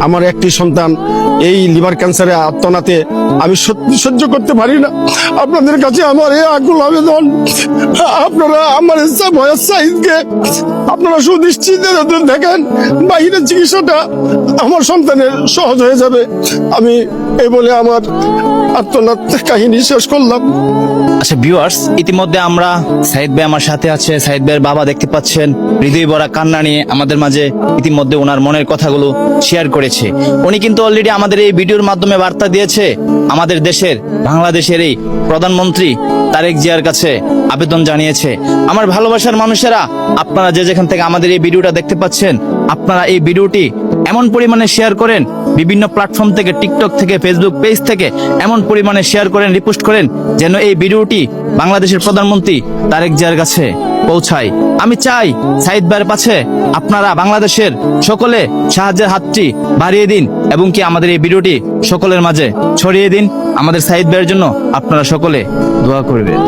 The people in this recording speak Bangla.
আমার একটি সন্তান এই লিভার ক্যান্সারে আত্মনাতে আমি সত্যি সহ্য করতে পারি না। আপনাদের কাছে আমার এই আকুল আবেদন, আপনারা আমার ভয়ের সাইজকে আপনারা সুদৃষ্টিতে দেখেন, বাহিরের চিকিৎসাটা আমার সন্তানের সহজ হয়ে যাবে। আমি এই বলে আমার আত্মনাদ কাহিনী শেষ করলাম। আচ্ছা ভিউয়ার্স, ইতিমধ্যে আমরা সাইদ ভাই আমার সাথে আছে। সাইদ ভাইয়ের বাবা দেখতে পাচ্ছেন হৃদয় ভরা কান্না নিয়ে আমাদের মাঝে ইতিমধ্যে ওনার মনের কথাগুলো শেয়ার করেছে। উনি কিন্তু অলরেডি আমাদের এই ভিডিওর মাধ্যমে বার্তা দিয়েছে, আমাদের দেশের বাংলাদেশের এই প্রধানমন্ত্রী তারেক জিয়ার কাছে আবেদন জানিয়েছে। আমার ভালোবাসার মানুষেরা, আপনারা যে যেখান থেকে আমাদের এই ভিডিওটা দেখতে পাচ্ছেন, আপনারা এই ভিডিওটি এমন পরিমাণে শেয়ার করেন, বিভিন্ন প্ল্যাটফর্ম থেকে, টিকটক থেকে, ফেসবুক পেজ থেকে এমন পরিমাণে শেয়ার করেন, রিপোস্ট করেন, যেন এই ভিডিওটি বাংলাদেশের প্রধানমন্ত্রী তারেক জিয়ার কাছে পৌঁছায়। আমি চাই সাইদ ভাইয়ের পাশে আপনারা বাংলাদেশের সকলে সাহায্যের হাতটি বাড়িয়ে দিন এবং কি আমাদের এই ভিডিওটি সকলের মাঝে ছড়িয়ে দিন। আমাদের সাইদ ভাইয়ের জন্য আপনারা সকলে দোয়া করবেন।